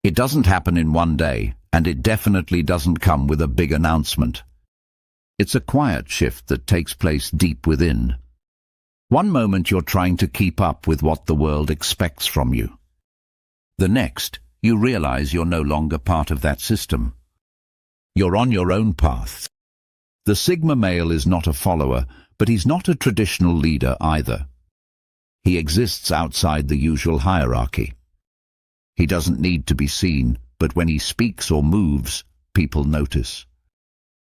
It doesn't happen in one day, and it definitely doesn't come with a big announcement. It's a quiet shift that takes place deep within. One moment you're trying to keep up with what the world expects from you. The next, you realize you're no longer part of that system. You're on your own path. The Sigma male is not a follower, but he's not a traditional leader either. He exists outside the usual hierarchy. He doesn't need to be seen, but when he speaks or moves, people notice.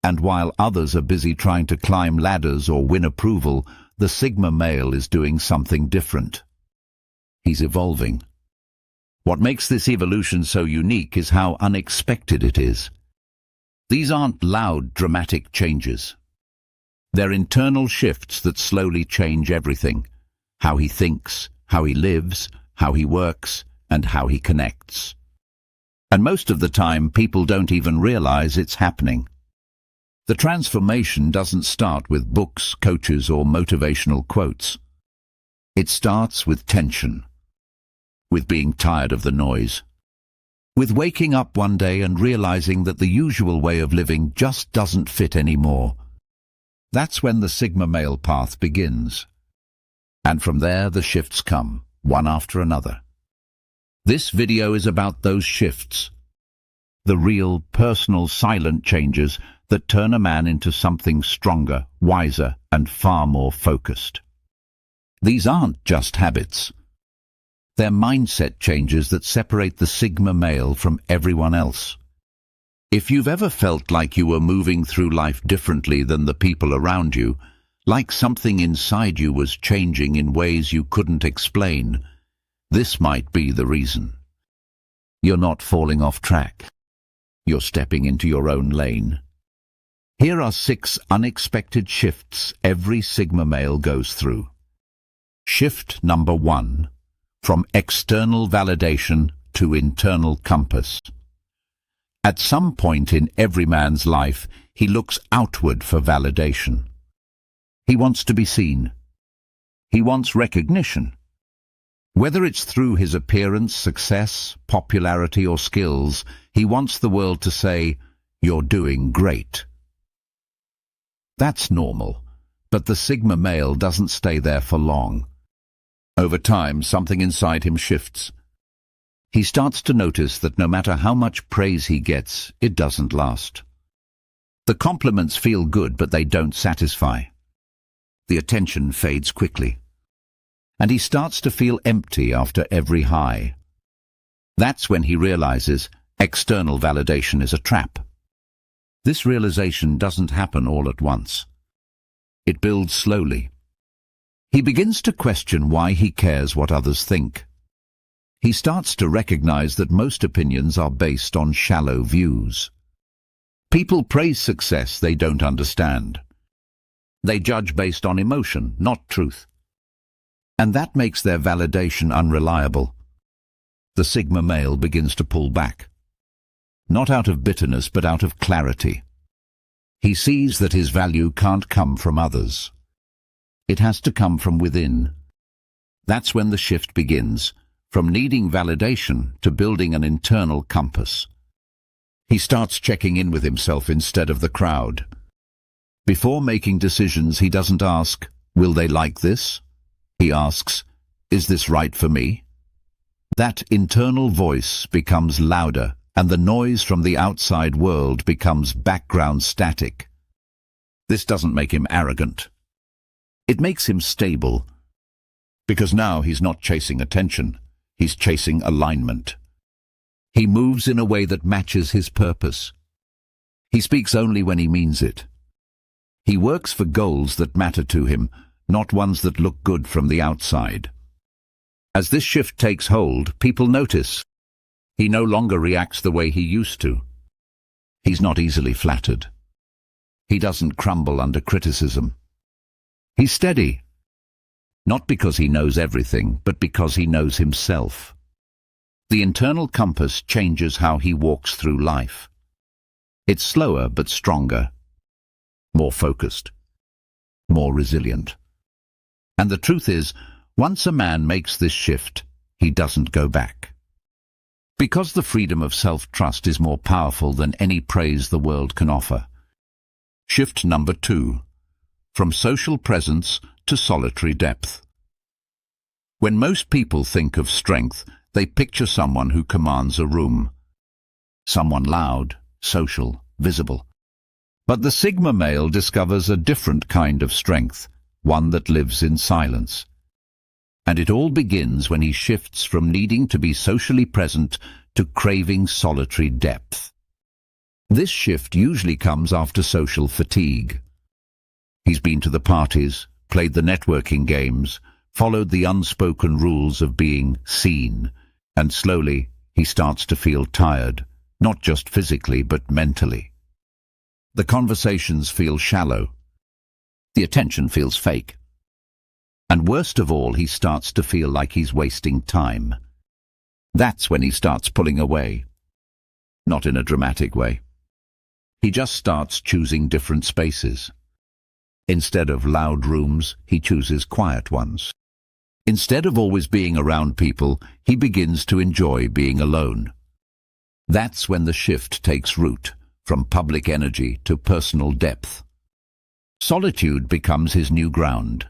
And while others are busy trying to climb ladders or win approval, the Sigma male is doing something different. He's evolving. What makes this evolution so unique is how unexpected it is. These aren't loud, dramatic changes. They're internal shifts that slowly change everything: how he thinks, how he lives, how he works, and how he connects. And most of the time, people don't even realize it's happening. The transformation doesn't start with books, coaches, or motivational quotes. It starts with tension, with being tired of the noise, with waking up one day and realizing that the usual way of living just doesn't fit anymore. That's when the Sigma male path begins. And from there, the shifts come, one after another. This video is about those shifts, the real, personal, silent changes that turn a man into something stronger, wiser, and far more focused. These aren't just habits. They're mindset changes that separate the Sigma male from everyone else. If you've ever felt like you were moving through life differently than the people around you, like something inside you was changing in ways you couldn't explain, this might be the reason. You're not falling off track. You're stepping into your own lane. Here are 6 unexpected shifts every Sigma male goes through. Shift number 1. From external validation to internal compass. At some point in every man's life, he looks outward for validation. He wants to be seen. He wants recognition. Whether it's through his appearance, success, popularity, or skills, he wants the world to say, "You're doing great." That's normal, but the Sigma male doesn't stay there for long. Over time, something inside him shifts. He starts to notice that no matter how much praise he gets, it doesn't last. The compliments feel good, but they don't satisfy. The attention fades quickly. And he starts to feel empty after every high. That's when he realizes external validation is a trap. This realization doesn't happen all at once. It builds slowly. He begins to question why he cares what others think. He starts to recognize that most opinions are based on shallow views. People praise success they don't understand. They judge based on emotion, not truth. And that makes their validation unreliable. The Sigma male begins to pull back. Not out of bitterness, but out of clarity. He sees that his value can't come from others. It has to come from within. That's when the shift begins, from needing validation to building an internal compass. He starts checking in with himself instead of the crowd. Before making decisions, he doesn't ask, "Will they like this?" He asks, "Is this right for me?" That internal voice becomes louder, and the noise from the outside world becomes background static. This doesn't make him arrogant. It makes him stable, because now he's not chasing attention, he's chasing alignment. He moves in a way that matches his purpose. He speaks only when he means it. He works for goals that matter to him, not ones that look good from the outside. As this shift takes hold, people notice. He no longer reacts the way he used to. He's not easily flattered. He doesn't crumble under criticism. He's steady, not because he knows everything, but because he knows himself. The internal compass changes how he walks through life. It's slower but stronger, more focused, more resilient. And the truth is, once a man makes this shift, he doesn't go back. Because the freedom of self-trust is more powerful than any praise the world can offer. Shift number 2. From social presence to solitary depth. When most people think of strength, they picture someone who commands a room. Someone loud, social, visible. But the Sigma male discovers a different kind of strength, one that lives in silence. And it all begins when he shifts from needing to be socially present to craving solitary depth. This shift usually comes after social fatigue. He's been to the parties, played the networking games, followed the unspoken rules of being seen, and slowly he starts to feel tired, not just physically but mentally. The conversations feel shallow. The attention feels fake. And worst of all, he starts to feel like he's wasting time. That's when he starts pulling away. Not in a dramatic way. He just starts choosing different spaces. Instead of loud rooms, he chooses quiet ones. Instead of always being around people, he begins to enjoy being alone. That's when the shift takes root, from public energy to personal depth. Solitude becomes his new ground.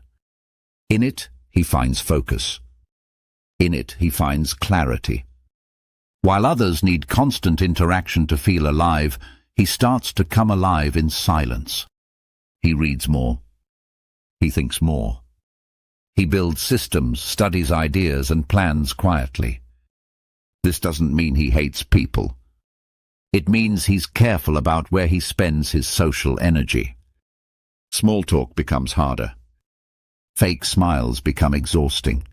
In it, he finds focus. In it, he finds clarity. While others need constant interaction to feel alive, he starts to come alive in silence. He reads more. He thinks more. He builds systems, studies ideas, and plans quietly. This doesn't mean he hates people. It means he's careful about where he spends his social energy. Small talk becomes harder. Fake smiles become exhausting.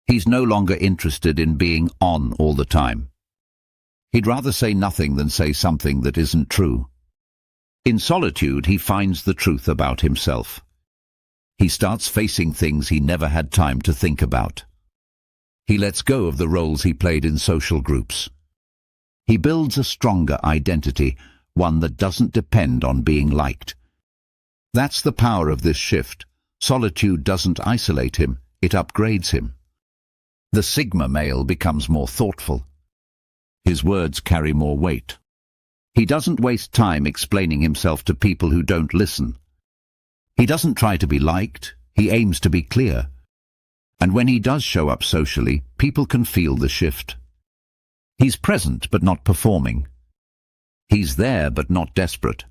He's no longer interested in being on all the time. He'd rather say nothing than say something that isn't true. In solitude, he finds the truth about himself. He starts facing things he never had time to think about. He lets go of the roles he played in social groups. He builds a stronger identity, one that doesn't depend on being liked. That's the power of this shift. Solitude doesn't isolate him, it upgrades him. The Sigma male becomes more thoughtful. His words carry more weight. He doesn't waste time explaining himself to people who don't listen. He doesn't try to be liked, he aims to be clear. And when he does show up socially, people can feel the shift. He's present but not performing. He's there but not desperate.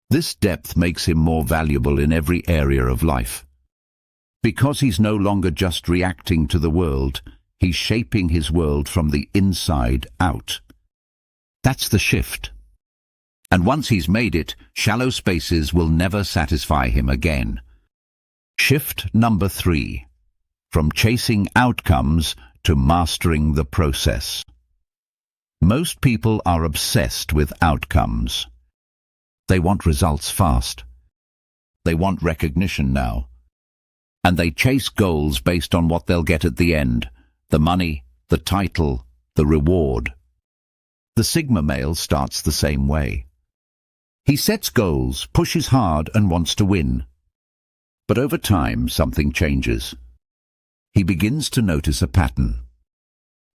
This depth makes him more valuable in every area of life. Because he's no longer just reacting to the world, he's shaping his world from the inside out. That's the shift. And once he's made it, shallow spaces will never satisfy him again. Shift number 3. From chasing outcomes to mastering the process. Most people are obsessed with outcomes. They want results fast. They want recognition now. And they chase goals based on what they'll get at the end, the money, the title, the reward. The Sigma male starts the same way. He sets goals, pushes hard, and wants to win. But over time, something changes. He begins to notice a pattern.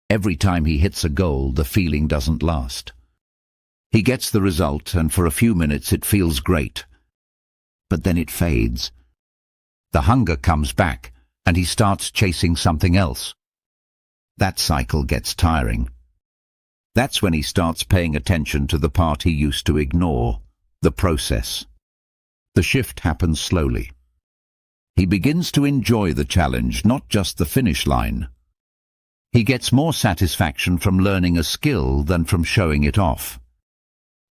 Every time he hits a goal, the feeling doesn't last. He gets the result, and for a few minutes it feels great. But then it fades. The hunger comes back, and he starts chasing something else. That cycle gets tiring. That's when he starts paying attention to the part he used to ignore, the process. The shift happens slowly. He begins to enjoy the challenge, not just the finish line. He gets more satisfaction from learning a skill than from showing it off.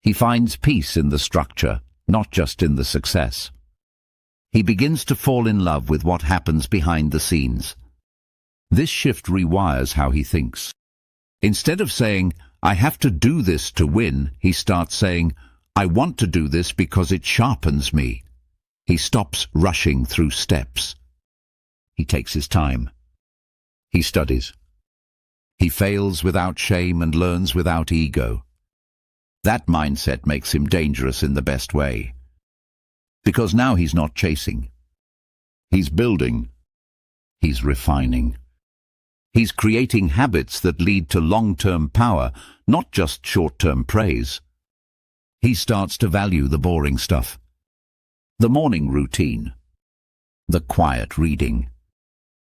He finds peace in the structure, not just in the success. He begins to fall in love with what happens behind the scenes. This shift rewires how he thinks. Instead of saying, "I have to do this to win," he starts saying, "I want to do this because it sharpens me." He stops rushing through steps. He takes his time. He studies. He fails without shame and learns without ego. That mindset makes him dangerous in the best way. Because now he's not chasing. He's building. He's refining. He's creating habits that lead to long-term power, not just short-term praise. He starts to value the boring stuff. The morning routine. The quiet reading.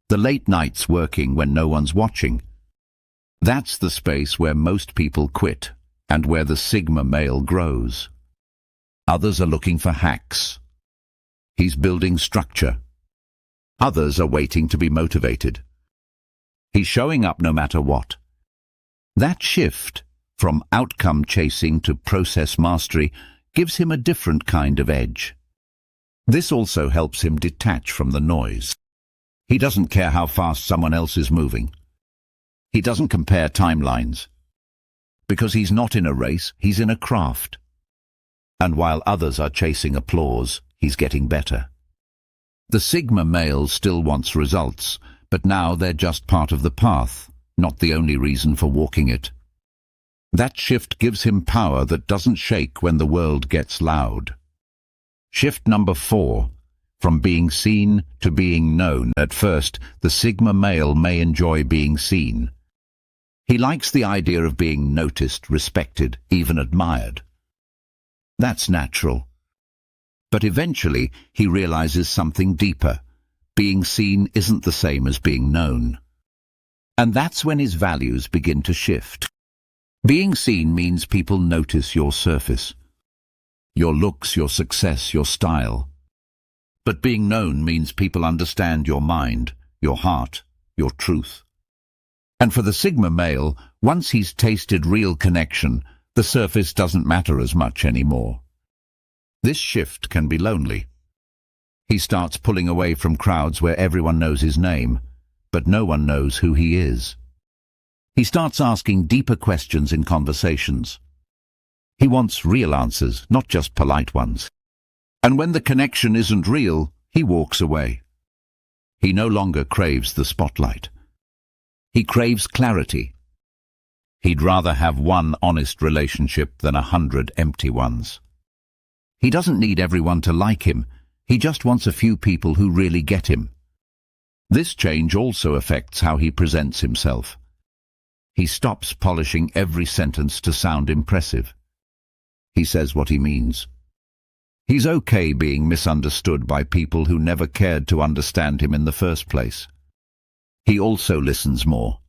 The late nights working when no one's watching. That's the space where most people quit and where the Sigma male grows. Others are looking for hacks. He's building structure. Others are waiting to be motivated. He's showing up no matter what. That shift from outcome chasing to process mastery gives him a different kind of edge. This also helps him detach from the noise. He doesn't care how fast someone else is moving. He doesn't compare timelines. Because he's not in a race, he's in a craft. And while others are chasing applause, he's getting better. The Sigma male still wants results, but now they're just part of the path, not the only reason for walking it. That shift gives him power that doesn't shake when the world gets loud. Shift number 4. From being seen to being known. At first, the Sigma male may enjoy being seen. He likes the idea of being noticed, respected, even admired. That's natural. But eventually, he realizes something deeper. Being seen isn't the same as being known. And that's when his values begin to shift. Being seen means people notice your surface. Your looks, your success, your style. But being known means people understand your mind, your heart, your truth. And for the Sigma male, once he's tasted real connection, the surface doesn't matter as much anymore. This shift can be lonely. He starts pulling away from crowds where everyone knows his name, but no one knows who he is. He starts asking deeper questions in conversations. He wants real answers, not just polite ones. And when the connection isn't real, he walks away. He no longer craves the spotlight. He craves clarity. He'd rather have one honest relationship than 100 empty ones. He doesn't need everyone to like him. He just wants a few people who really get him. This change also affects how he presents himself. He stops polishing every sentence to sound impressive. He says what he means. He's okay being misunderstood by people who never cared to understand him in the first place. He also listens more.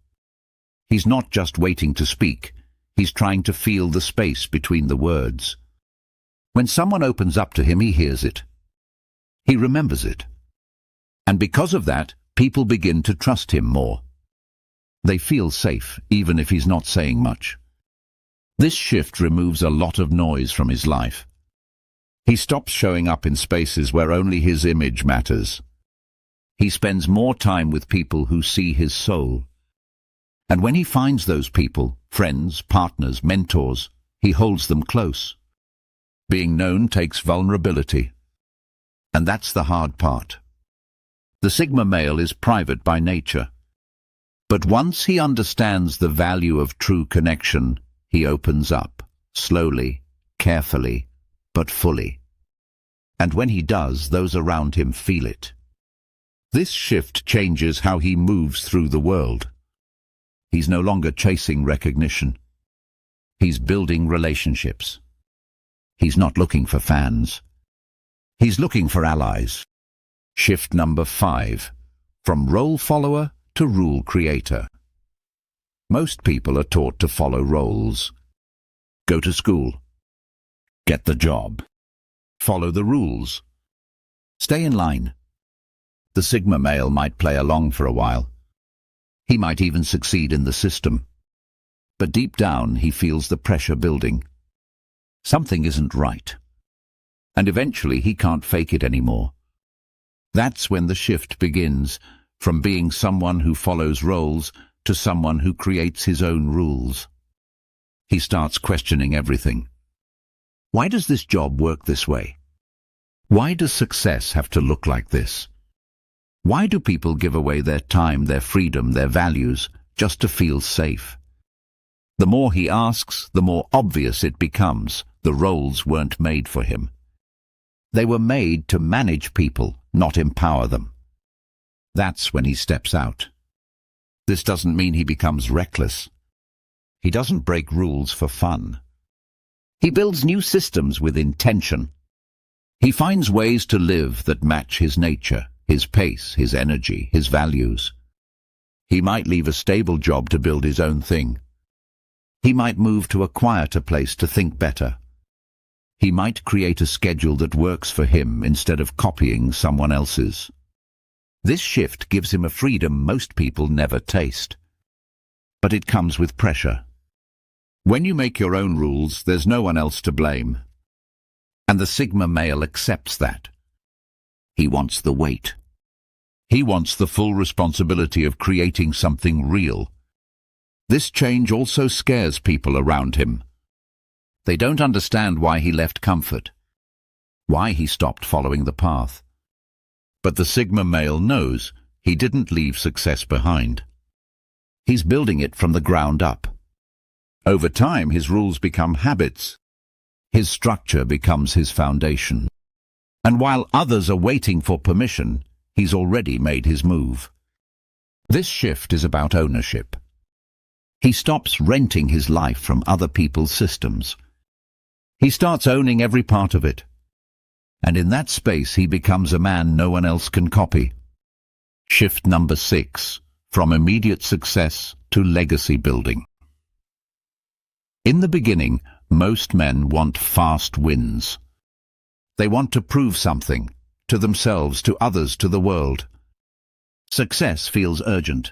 He's not just waiting to speak. He's trying to feel the space between the words. When someone opens up to him, he hears it. He remembers it. And because of that, people begin to trust him more. They feel safe, even if he's not saying much. This shift removes a lot of noise from his life. He stops showing up in spaces where only his image matters. He spends more time with people who see his soul. And when he finds those people, friends, partners, mentors, he holds them close. Being known takes vulnerability. And that's the hard part. The Sigma male is private by nature. But once he understands the value of true connection, he opens up, slowly, carefully, but fully. And when he does, those around him feel it. This shift changes how he moves through the world. He's no longer chasing recognition. He's building relationships. He's not looking for fans. He's looking for allies. Shift number 5. From role follower to rule creator. Most people are taught to follow roles. Go to school. Get the job. Follow the rules. Stay in line. The Sigma male might play along for a while. He might even succeed in the system. But deep down, he feels the pressure building. Something isn't right. And eventually, he can't fake it anymore. That's when the shift begins, from being someone who follows roles to someone who creates his own rules. He starts questioning everything. Why does this job work this way? Why does success have to look like this? Why do people give away their time, their freedom, their values, just to feel safe? The more he asks, the more obvious it becomes. The roles weren't made for him. They were made to manage people, not empower them. That's when he steps out. This doesn't mean he becomes reckless. He doesn't break rules for fun. He builds new systems with intention. He finds ways to live that match his nature, his pace, his energy, his values. He might leave a stable job to build his own thing. He might move to a quieter place to think better. He might create a schedule that works for him instead of copying someone else's. This shift gives him a freedom most people never taste. But it comes with pressure. When you make your own rules, there's no one else to blame. And the Sigma male accepts that. He wants the weight. He wants the full responsibility of creating something real. This change also scares people around him. They don't understand why he left comfort, why he stopped following the path. But the Sigma male knows he didn't leave success behind. He's building it from the ground up. Over time, his rules become habits. His structure becomes his foundation. And while others are waiting for permission, he's already made his move. This shift is about ownership. He stops renting his life from other people's systems. He starts owning every part of it. And in that space, he becomes a man no one else can copy. Shift number 6, from immediate success to legacy building. In the beginning, most men want fast wins. They want to prove something, to themselves, to others, to the world. Success feels urgent.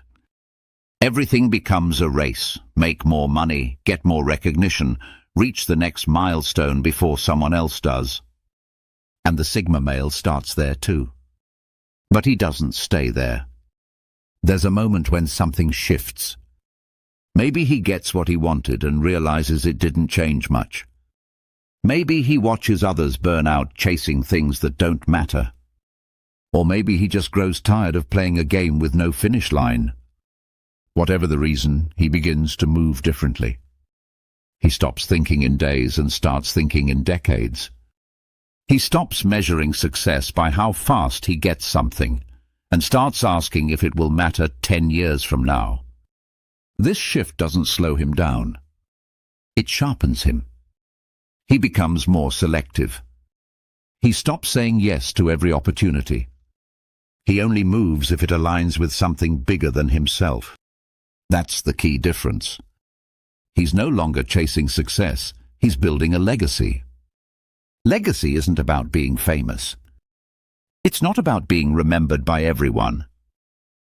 Everything becomes a race. Make more money, get more recognition, reach the next milestone before someone else does. And the Sigma male starts there too. But he doesn't stay there. There's a moment when something shifts. Maybe he gets what he wanted and realizes it didn't change much. Maybe he watches others burn out chasing things that don't matter. Or maybe he just grows tired of playing a game with no finish line. Whatever the reason, he begins to move differently. He stops thinking in days and starts thinking in decades. He stops measuring success by how fast he gets something and starts asking if it will matter 10 years from now. This shift doesn't slow him down. It sharpens him. He becomes more selective. He stops saying yes to every opportunity. He only moves if it aligns with something bigger than himself. That's the key difference. He's no longer chasing success. He's building a legacy. Legacy isn't about being famous. It's not about being remembered by everyone.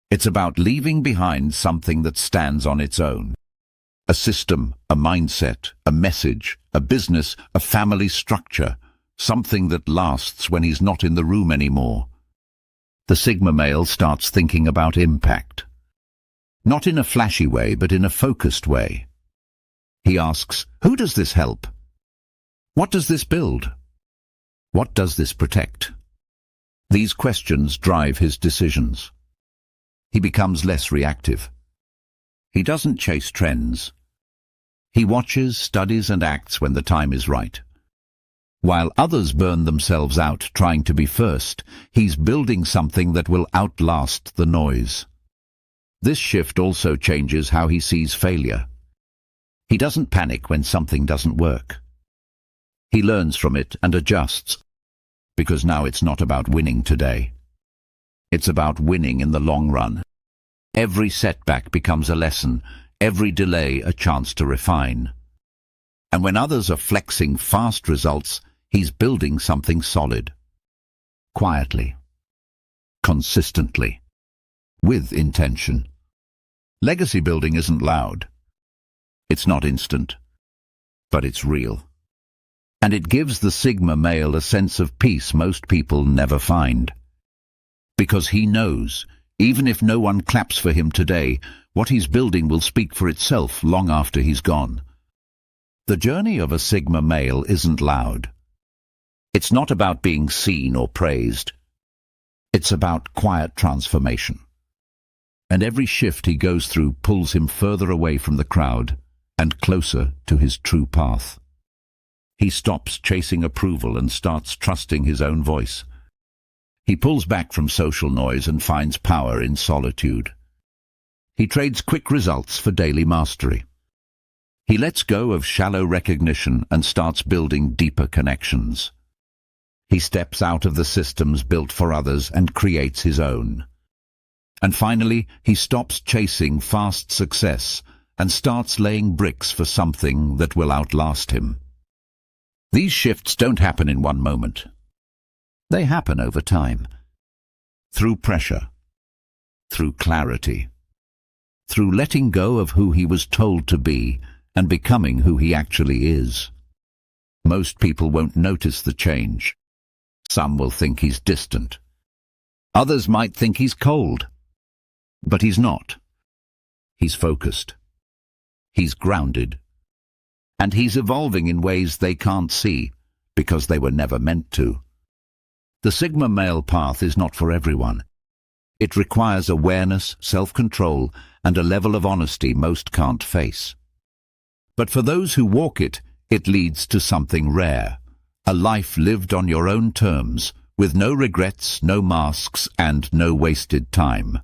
It's about leaving behind something that stands on its own. A system, a mindset, a message, a business, a family structure, something that lasts when he's not in the room anymore. The Sigma male starts thinking about impact. Not in a flashy way, but in a focused way. He asks, who does this help? What does this build? What does this protect? These questions drive his decisions. He becomes less reactive. He doesn't chase trends. He watches, studies, and acts when the time is right. While others burn themselves out trying to be first, he's building something that will outlast the noise. This shift also changes how he sees failure. He doesn't panic when something doesn't work. He learns from it and adjusts, because now it's not about winning today. It's about winning in the long run. Every setback becomes a lesson, every delay a chance to refine. And when others are flexing fast results, he's building something solid. Quietly. Consistently. With intention. Legacy building isn't loud. It's not instant. But it's real. And it gives the Sigma male a sense of peace most people never find. Because he knows, even if no one claps for him today, what he's building will speak for itself long after he's gone. The journey of a Sigma male isn't loud. It's not about being seen or praised. It's about quiet transformation. And every shift he goes through pulls him further away from the crowd and closer to his true path. He stops chasing approval and starts trusting his own voice. He pulls back from social noise and finds power in solitude. He trades quick results for daily mastery. He lets go of shallow recognition and starts building deeper connections. He steps out of the systems built for others and creates his own. And finally, he stops chasing fast success and starts laying bricks for something that will outlast him. These shifts don't happen in one moment. They happen over time. Through pressure. Through clarity. Through letting go of who he was told to be and becoming who he actually is. Most people won't notice the change. Some will think he's distant. Others might think he's cold. But he's not. He's focused. He's grounded. And he's evolving in ways they can't see, because they were never meant to. The Sigma male path is not for everyone. It requires awareness, self-control, and a level of honesty most can't face. But for those who walk it, it leads to something rare. A life lived on your own terms, with no regrets, no masks, and no wasted time.